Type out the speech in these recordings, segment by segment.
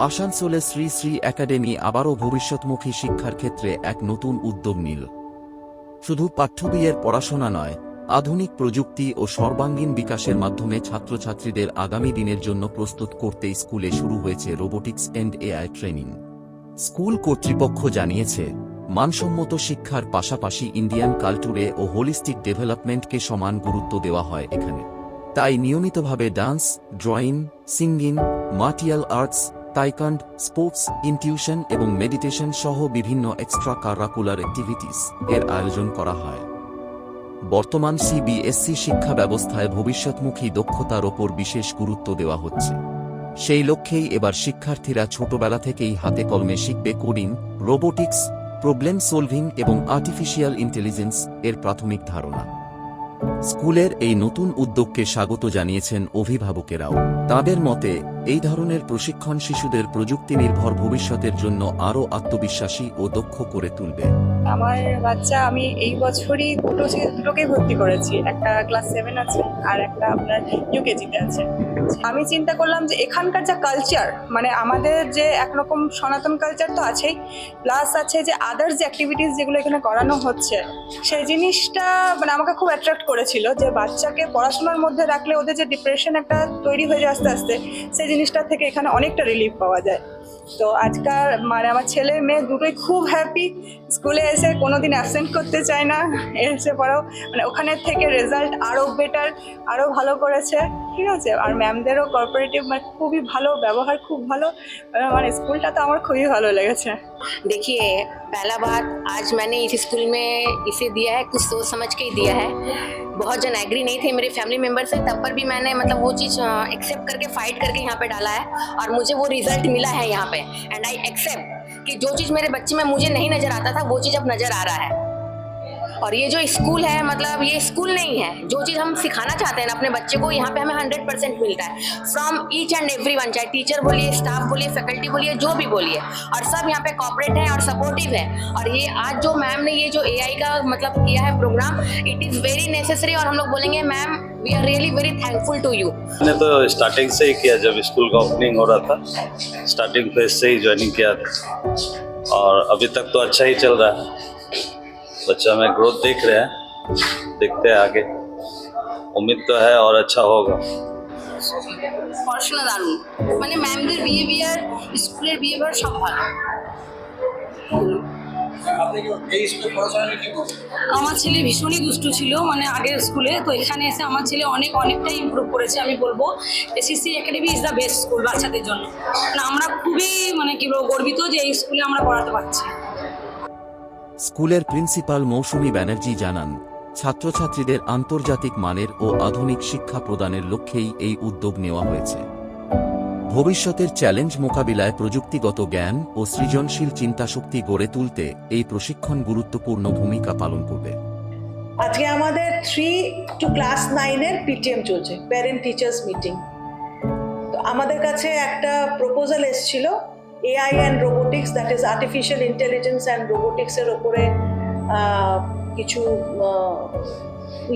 আসানসোলে শ্রী শ্রী একাডেমি আবারও ভবিষ্যৎমুখী শিক্ষার ক্ষেত্রে এক নতুন উদ্যোগ নিল। শুধু পাঠ্যবইয়ের পড়াশোনা নয়, আধুনিক প্রযুক্তি ও সর্বাঙ্গীন বিকাশের মাধ্যমে ছাত্রছাত্রীদের আগামী দিনের জন্য প্রস্তুত করতে স্কুলে শুরু হয়েছে robotics and AI training. School কর্তৃপক্ষ জানিয়েছে, মানসম্মত শিক্ষার পাশাপাশি ইন্ডিয়ান কালচারে ও হোলিস্টিক ডেভেলপমেন্টকে সমান গুরুত্ব দেওয়া হয় এখানে। তাই নিয়মিতভাবে dance, drawing, singing, martial arts, taekwondo, sports, intuition এবং মেডিটেশন সহ বিভিন্ন এক্সট্রা কারিকুলার অ্যাক্টিভিটিস এর আয়োজন করা হয়। বর্তমান সিবিএসই শিক্ষা ব্যবস্থায় ভবিষ্যৎমুখী দক্ষতার ওপর বিশেষ গুরুত্ব দেওয়া হচ্ছে। সেই লক্ষ্যেই এবার শিক্ষার্থীরা ছোটবেলা থেকেই হাতে কলমে শিখবে কোডিং, রোবোটিক্স, প্রবলেম সলভিং এবং আর্টিফিশিয়াল ইন্টেলিজেন্স এর প্রাথমিক ধারণা। স্কুলের এই নতুন উদ্যোগকে স্বাগত জানিয়েছেন অভিভাবকেরাও। তাদের মতে, এই ধরনের প্রশিক্ষণ শিশুদের প্রযুক্তি নির্ভর ভবিষ্যতের জন্য আরও আত্মবিশ্বাসী ও দক্ষ করে তুলবে। আমার বাচ্চা আমি এই বছরই দুটোকে ভর্তি করেছি, একটা ক্লাস 7 আছে আর একটা আপনার ইউকেজিতে আছে। আমি চিন্তা করলাম যে এখানকার যা কালচার, মানে আমাদের যে একরকম সনাতন কালচার তো আছেই, প্লাস আছে যে আদার্স যে অ্যাক্টিভিটিস যেগুলো এখানে করানো হচ্ছে, সেই জিনিসটা মানে আমাকে খুব অ্যাট্রাক্ট করেছিল যে বাচ্চাকে পড়াশোনার মধ্যে রাখলে ওদের যে ডিপ্রেশন একটা তৈরি হয়ে যায় আস্তে আস্তে, সেই জিনিসটা থেকে এখানে অনেকটা রিলিফ পাওয়া যায়। তো আজকাল মানে আমার ছেলে মেয়ে দুটোই খুব হ্যাপি, স্কুলে এসে কোনোদিন অ্যাবসেন্ট করতে চায় না, এসে পড়াও মানে ওখানের থেকে রেজাল্ট আরও বেটার, আরও ভালো করেছে, ঠিক আছে। আর ম্যামদেরও কর্পোরেটিভ মানে খুবই ভালো ব্যবহার, খুব ভালো, মানে স্কুলটা তো আমার খুবই ভালো লেগেছে। देखिए, पहला बात आज मैंने इस स्कूल में इसे दिया है, कुछ सोच समझ के ही दिया है। बहुत जन एग्री नहीं थे मेरे फैमिली मेम्बर से, तब पर भी मैंने मतलब वो चीज़ एक्सेप्ट करके फाइट करके यहाँ पे डाला है और मुझे वो रिजल्ट मिला है यहाँ पे। एंड आई एक्सेप्ट कि जो चीज़ मेरे बच्चे में मुझे नहीं नज़र आता था वो चीज़ अब नज़र आ रहा है। और ये जो स्कूल है, मतलब ये स्कूल नहीं है, जो चीज़ हम सिखाना चाहते हैं ना अपने बच्चे को, यहाँ पे हमें 100% मिलता है फ्रॉम ईच एंड एवरीवन, चाहे टीचर बोलिए, स्टाफ बोलिए, फैकल्टी बोलिए, जो भी बोलिए, और सब यहाँ पे कोऑपरेट है और सपोर्टिव है। और ये आज जो मैम ने ये जो एआई का मतलब किया है program, it is very necessary. और हम लोग बोलेंगे ma'am we are really very thankful to you. मैंने तो स्टार्टिंग से ही किया, जब स्कूल का ओपनिंग हो रहा था स्टार्टिंग फेज से ही ज्वाइनिंग किया था और अभी तक तो अच्छा ही चल रहा है। बच्चा में ग्रोथ देख रहे हैं, देखते हैं आगे, उम्मीद तो है और अच्छा होगा। পড়াশোনা দারুণ, মানে ম্যামদের বিহেভিয়ার, স্কুলের বিহেভিয়ার সব ভালো। আমার ছেলে ভীষণই দুষ্টু ছিল মানে আগের স্কুলে, তো এখানে এসে আমার ছেলে অনেকটাই ইমপ্রুভ করেছে। আমি বলবো SSC academy is the best school বাচ্চাদের জন্য। মানে আমরা খুবই কি বলবো গর্বিত যে এই স্কুলে আমরা পড়াতে পারছি। স্কুলের প্রিন্সিপাল মৌসুমী ব্যানার্জি জানান, ছাত্রছাত্রীদের আন্তর্জাতিক মানের ও আধুনিক শিক্ষা প্রদানের লক্ষ্যেই এই উদ্যোগ নেওয়া হয়েছে। ভবিষ্যতের চ্যালেঞ্জ মোকাবিলায় প্রযুক্তিগত জ্ঞান ও সৃজনশীল চিন্তাশক্তি গড়ে তুলতে এই প্রশিক্ষণ গুরুত্বপূর্ণ ভূমিকা পালন করবে। আজকে আমাদের 3 to ক্লাস 9 এর পিটিএম চলছে, প্যারেন্ট টিচার্স মিটিং। তো আমাদের কাছে একটা প্রপোজাল এসেছিল AI and robotics, that is artificial intelligence and রোবোটিক্সের ওপরে কিছু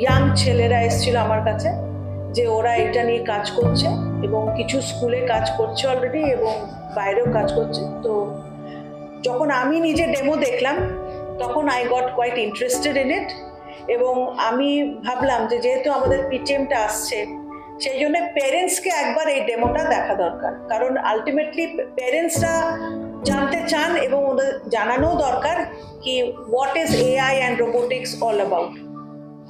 ইয়াং ছেলেরা এসেছিল আমার কাছে, যে ওরা এটা নিয়ে কাজ করছে এবং কিছু স্কুলে কাজ করছে অলরেডি এবং বাইরেও কাজ করছে। তো যখন আমি নিজে ডেমো দেখলাম তখন I got quite interested in it, এবং আমি ভাবলাম যে যেহেতু আমাদের পিটিএমটা আসছে সেই জন্য পেরেন্টসকে একবার এই ডেমোটা দেখা দরকার, কারণ আলটিমেটলি পেরেন্টসরা জানতে চান এবং ওদের জানানো দরকার কি what is AI and robotics all about.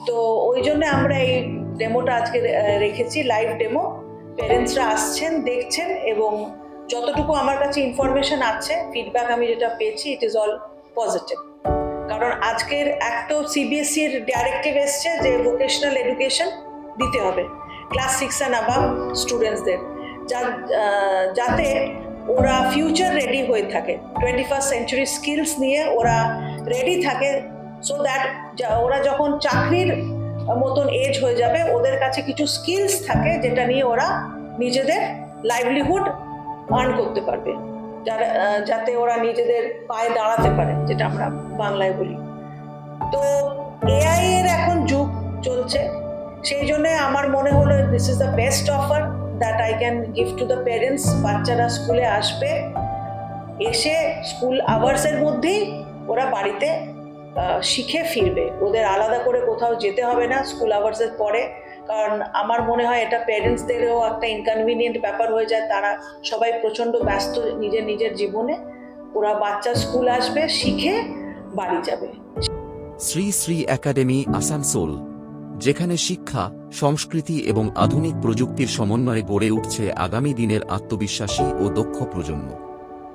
তো ওই জন্য আমরা এই ডেমোটা আজকে রেখেছি, লাইভ ডেমো। পেরেন্টসরা আসছেন, দেখছেন, এবং যতটুকু আমার কাছে ইনফরমেশন আছে, ফিডব্যাক আমি যেটা পেয়েছি, ইট ইজ অল পজিটিভ। কারণ আজকের এক তো সিবিএসসির ডাইরেক্টিভ এসছে যে ভোকেশনাল এডুকেশন দিতে হবে ক্লাস 6 অ্যান্ড অ্যাবাভ স্টুডেন্টসদের, যাতে ওরা ফিউচার রেডি হয়ে থাকে, 21st সেঞ্চুরি স্কিলস নিয়ে ওরা রেডি থাকে, সো দ্যাট ওরা যখন চাকরির মতন এজ হয়ে যাবে ওদের কাছে কিছু স্কিলস থাকে যেটা নিয়ে ওরা নিজেদের লাইভলিহুড আর্ন করতে পারবে, যাতে ওরা নিজেদের পায়ে দাঁড়াতে পারে, যেটা আমরা বাংলায় বলি। তো এআই এর এখন যুগ চলছে, সেই জন্য আমার মনে হলো this is the best offer that I can give to the parents. বাচ্চারা স্কুলে আসবে, এসে স্কুল আওয়ার্সের মধ্যেই ওরা বাড়িতে শিখে ফিরবে, ওদের আলাদা করে কোথাও যেতে হবে না স্কুল আওয়ার্সের পরে। কারণ আমার মনে হয় এটা প্যারেন্টসদেরও একটা ইনকনভিনিয়েন্ট ব্যাপার হয়ে যায়, তারা সবাই প্রচণ্ড ব্যস্ত নিজের নিজের জীবনে। ওরা বাচ্চা স্কুল আসবে, শিখে বাড়ি যাবে। শ্রী শ্রী একাডেমি আসানসোল, যেখানে শিক্ষা, সংস্কৃতি এবং আধুনিক প্রযুক্তির সমন্বয়ে গড়ে উঠছে আগামী দিনের আত্মবিশ্বাসী ও দক্ষ প্রজন্ম।